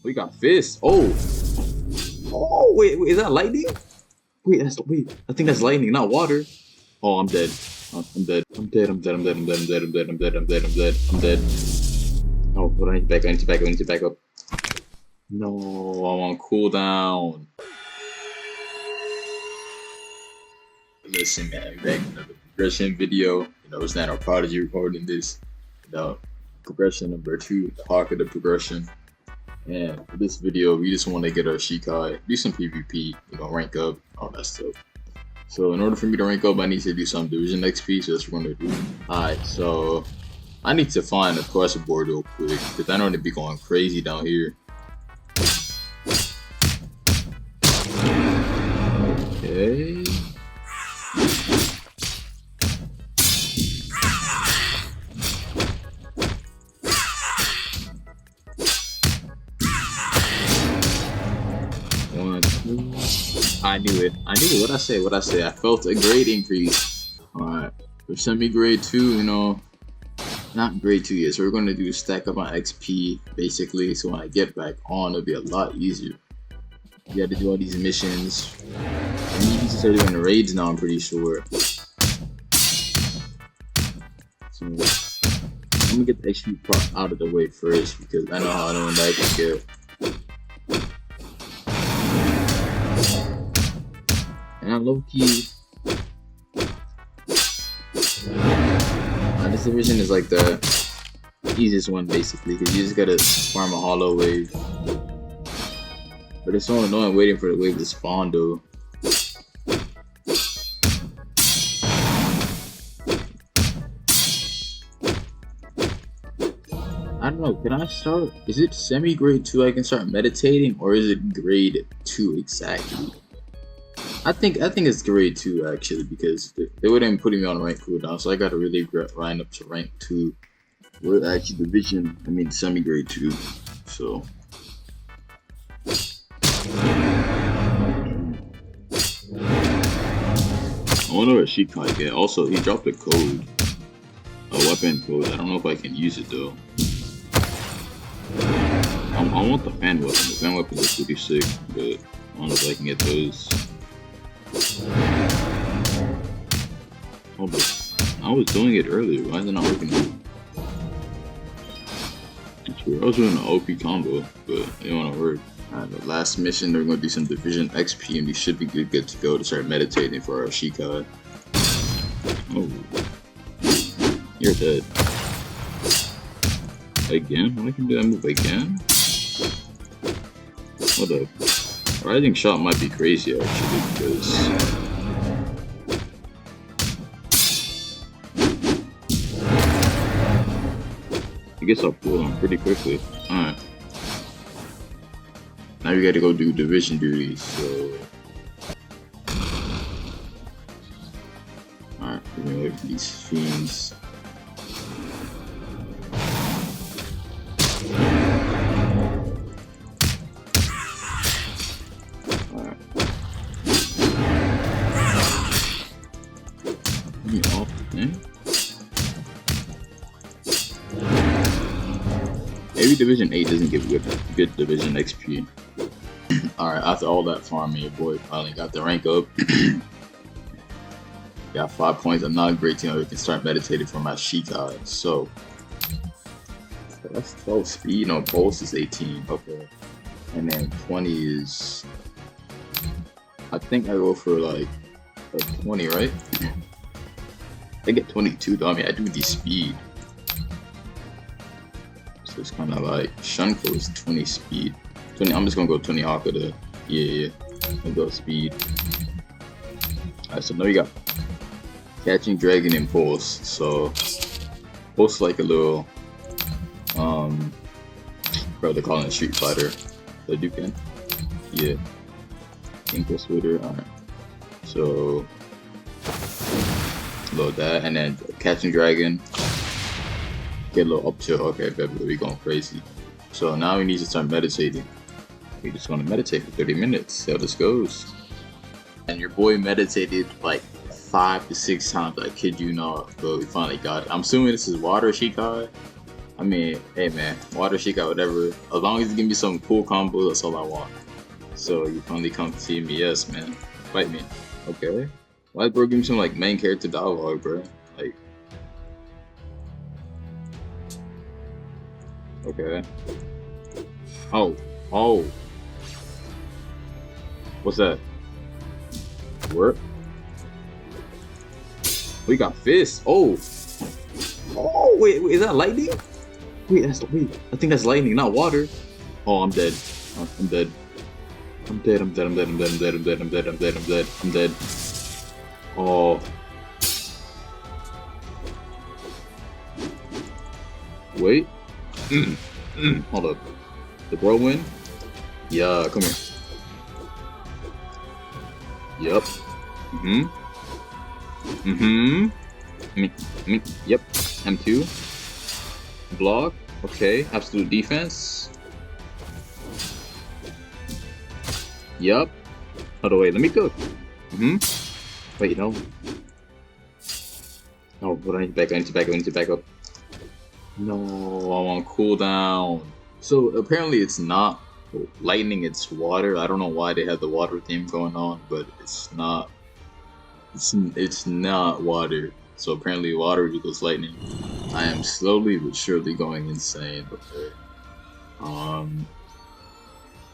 We got fists. Oh. Oh, wait, is that lightning? Wait, I think that's lightning, not water. Oh, I'm dead. I'm dead. I'm dead. I'm dead. I'm dead. I'm dead. I'm dead. I'm dead. I'm dead. I'm dead. I'm dead. I'm dead. Oh, but I need to back up. I need to back up. I need to back up. No, I'm on cooldown. Listen, man, back in another progression video. You know, it's not our Prodigy recording this. You know, progression number 2, the Hakuda progression. And for this video, we just want to get our Shikai, do some PvP, you know, rank up, all that stuff. So in order for me to rank up, I need to do some division XP, so that's what we're going to do. Alright, so I need to find a quest board real quick, because I know they'd be going crazy down here. Okay. I knew it. What I say. I felt a grade increase. Alright. For semi-grade 2, you know, not grade 2 yet. So we're going to do stack up on XP, basically. So when I get back on, it'll be a lot easier. You got to do all these missions. And you can start doing the raids now, I'm pretty sure. So I'm going to get the XP part out of the way first, because I know how I don't like to get. And low-key, this division is like the easiest one basically, because you just gotta farm a hollow wave. But it's so annoying waiting for the wave to spawn though. I don't know, can I start, is it semi-grade 2 I can start meditating, or is it grade 2 exactly? I think it's grade 2 actually, because they wouldn't put me on rank cooldown, so I gotta really grind up to rank 2. We're actually division, semi-grade 2, so. I wonder what Shikai get. Also, he dropped a code, a weapon code. I don't know if I can use it though. I want the fan weapon. The fan weapon is pretty sick, but I don't know if I can get those. Oh, but I was doing it earlier. Why is it not working now? I was doing an OP combo, but it didn't want to work. Alright, the last mission, we're going to do some division XP, and we should be good to go to start meditating for our Shikai. Oh, you're dead. Again? I can do that move again? What the? Rising shot might be crazy actually, because I guess I'll pull on pretty quickly. Alright. Now we gotta go do division duties, so alright, we're gonna look at these fiends. Maybe Division 8 doesn't give good Division XP. Alright, after all that farming, your boy finally got the rank up. Got 5 points. I'm not a great team. We can start meditating for my Shikai. So that's 12 speed. No, pulse is 18. Okay. And then 20 is, I think I go for like 20, right? I get 22 though. I do the speed. So it's kind of like Shunko is 20 speed. 20. I'm just gonna go 20 Hakuda. Yeah. I'm gonna go speed. Alright, so now you got Catching Dragon and Pulse. So Pulse like a little bro, they call it Street Fighter. The Duken. Yeah. Ankle Splitter. Alright. So load that, and then Catching Dragon. Get a little up tilt. Okay, baby, we going crazy. So now we need to start meditating. We just want to meditate for 30 minutes. See how this goes. And your boy meditated like 5 to 6 times. I kid you not, but we finally got it. I'm assuming this is water Shikai. I mean, hey man, water Shikai, whatever. As long as you give me some cool combos, that's all I want. So you finally come to see me, yes man. Fight me. Okay. Why bro give me some like main character dialogue, bro? Like okay. Oh. Oh. What's that? What? We got fists. Oh. Oh wait, is that lightning? Wait, I think that's lightning, not water. Oh, I'm dead. Oh, I'm dead. I'm dead, I'm dead, I'm dead, I'm dead, I'm dead, I'm dead, I'm dead, I'm dead, I'm dead, I'm dead. Oh. Wait. Hold up. The whirlwind? Yeah, come here. Yep. Yep. M2. Block. Okay. Absolute defense. Yup. Hold on, wait, let me cook. Wait, no. Oh, what I need to back up, I need to back up. No, I want cooldown. So apparently it's not lightning, it's water. I don't know why they had the water theme going on, but it's not. It's not water. So apparently water equals lightning. I am slowly but surely going insane. Okay.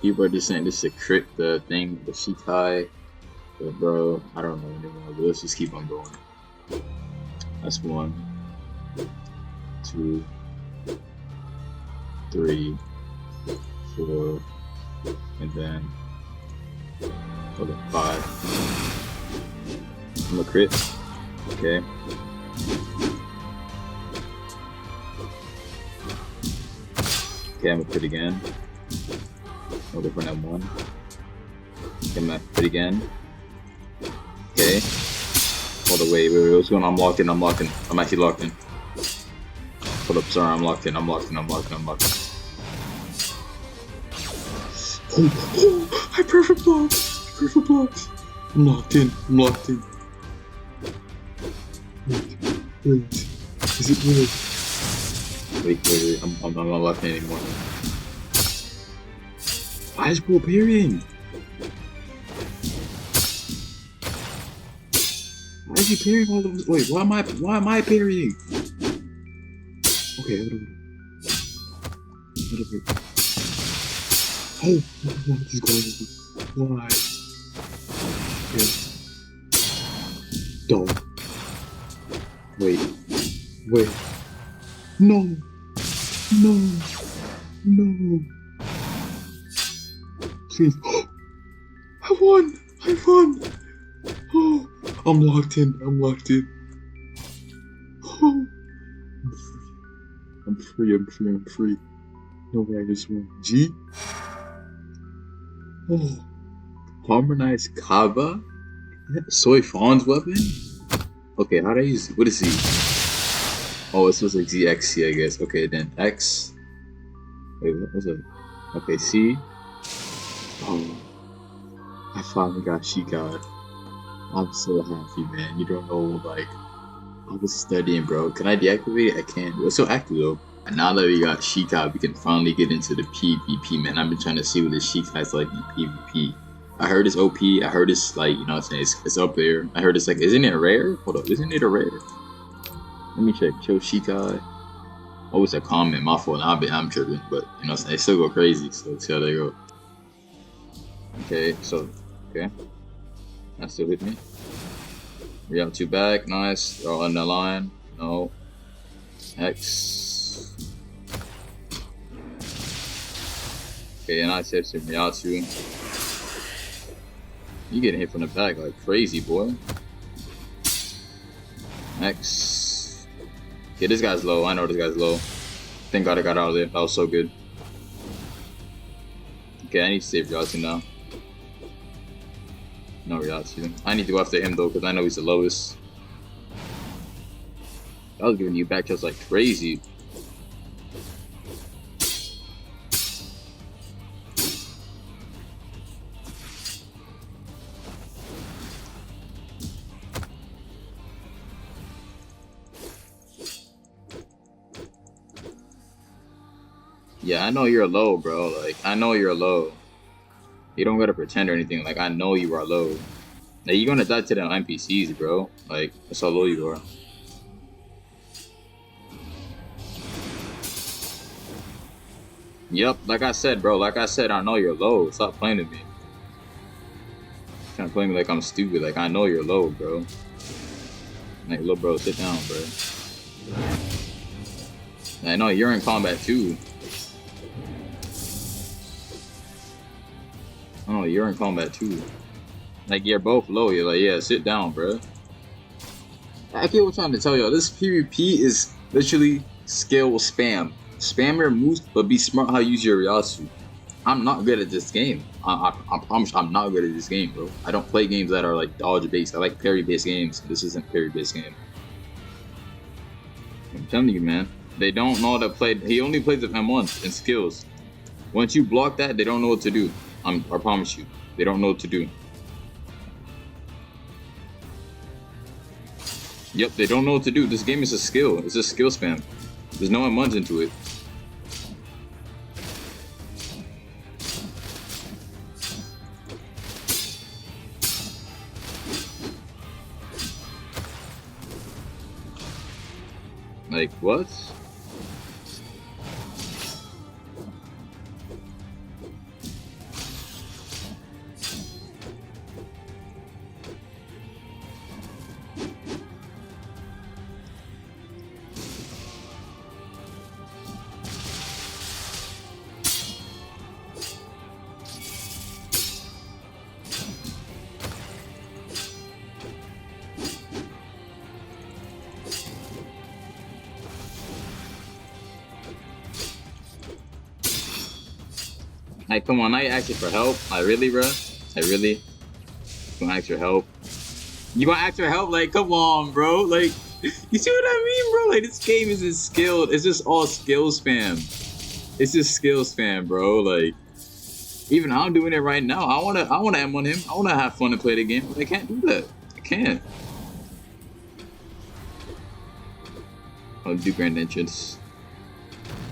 People are just saying this to crit the thing, the Shikai. But bro, I don't know anymore. But let's just keep on going. That's 1, 2, 3, 4, and then okay, 5. I'm a crit. Okay. Okay, I'm a crit again. I'll go for an M1. Okay, I'm a crit again. Okay. Hold on, wait, what's going on? I'm locked in, I'm actually locked in. Hold up, sorry, I'm locked in. Oh, I perfect blocks. I'm locked in. Wait, is it real? Wait, I'm not locked in anymore. Why is bro parrying? Why is he parrying all of this? Wait, why am I parrying? Okay, whatever. Oh, what is going on? Why? Okay. Don't. Wait. No. Please. I won. Oh, I'm locked in. Oh, I'm free. No way, I just won. G? Oh, harmonized Kava? Soy Fawn's weapon? Okay, how do I use it? What is he? Oh, it's supposed to like ZXC, I guess. Okay, then X. Wait, what was it? Okay, C. Oh, I finally got Shikai. I'm so happy, man. You don't know, like, I was studying, bro. Can I deactivate it? I can. It's still active, though. And now that we got Shikai, we can finally get into the PvP, man. I've been trying to see what this Shikai's like in PvP. I heard it's OP. I heard it's like, you know what I'm saying? It's up there. I heard it's like, isn't it rare? Hold up, isn't it a rare? Let me check. Kill Shikai. Oh, it's a comment. My fault. I'm tripping, but you know what I'm saying? They still go crazy. So see how they go. Okay, so, okay. That still hit me. We have 2 back. Nice. They're all in the line. No. X. Okay, and I said to Miyatsu. You getting hit from the back like crazy, boy. X. Okay, this guy's low. I know this guy's low. Thank God I got out of there. That was so good. Okay, I need to save Miyatsu now. No Ryatsu. I need to go after him though, because I know he's the lowest. I was giving you back just like crazy. Yeah, I know you're low, bro. Like, I know you're low. You don't gotta pretend or anything. Like, I know you are low. Like, you're gonna die to the NPCs, bro. Like, that's how low you are. Yep, like I said, bro. Like I said, I know you're low. Stop playing with me. Trying to play me like I'm stupid. Like, I know you're low, bro. Like, little bro, sit down, bro. I know you're in combat too. Oh, you're in combat too. Like, you're both low. You're like, yeah, sit down, bro. I keep trying to tell y'all, this PvP is literally skill spam. Spam your moves, but be smart how you use your Ryasu. I'm not good at this game. I promise I'm not good at this game, bro. I don't play games that are like dodge based. I like parry based games. This isn't parry based game. I'm telling you, man. They don't know how to play. He only plays with M1s and skills. Once you block that, they don't know what to do. I promise you. They don't know what to do. Yep, they don't know what to do. This game is a skill. It's a skill spam. There's no M1s into it. Like, what? Like, come on, I asked you for help. I really, bro? I really? Gonna ask for help? You gonna ask for help? Like, come on, bro. Like, you see what I mean, bro? Like, this game isn't skilled. It's just all skill spam. It's just skill spam, bro. Like, even I'm doing it right now. I wanna M1 him. I wanna have fun and play the game, but I can't do that. I can't. I'll do grand entrance.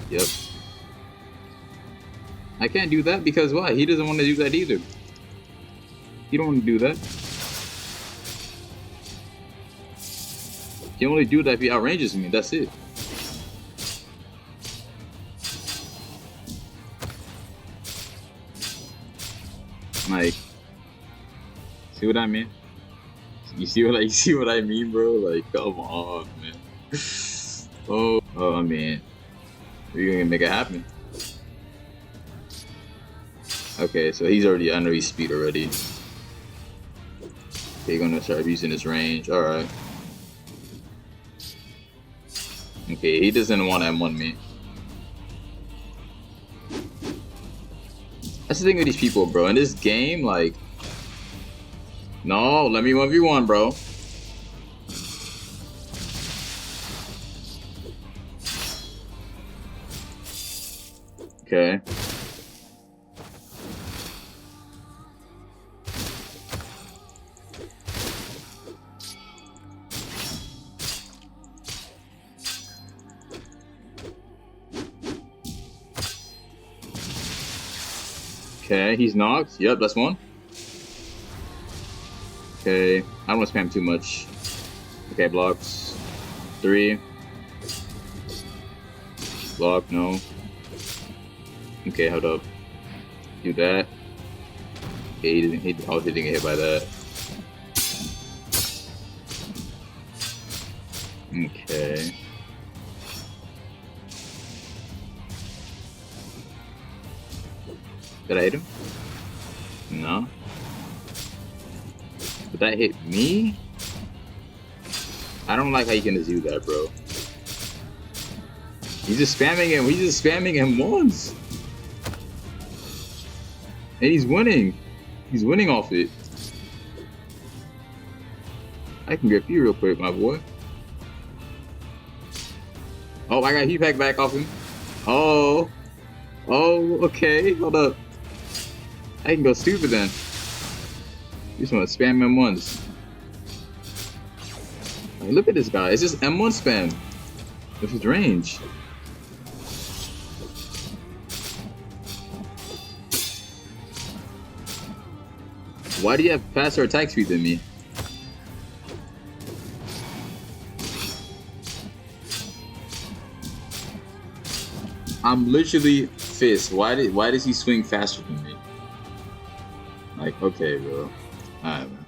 Yep. I can't do that because why? He doesn't want to do that either. He don't want to do that. He only do that if he outranges me. That's it. Like, see what I mean? You see what I mean, bro? Like, come on, man. Oh man, we're gonna make it happen. Okay, so he's already under his speed already. Okay, gonna start using his range. Alright. Okay, he doesn't want to M1 me. That's the thing with these people, bro. In this game, like... No, let me 1v1, bro. Okay. Okay, he's knocked. Yep, that's one. Okay, I don't want to spam too much. Okay, blocks. 3. Block, no. Okay, hold up. Do that. Okay, he obviously didn't get hit by that. Okay. Did I hit him? No. Did that hit me? I don't like how you can just do that, bro. He's just spamming him. He's just spamming him once. And he's winning. He's winning off it. I can grip you real quick, my boy. Oh, I got heat pack back off him. Oh. Oh, okay. Hold up. I can go stupid then. You just want to spam M1s. Like, look at this guy. It's just M1 spam. With his range. Why do you have faster attack speed than me? I'm literally fist. Why does he swing faster than me? Like, okay, bro. Alright, man.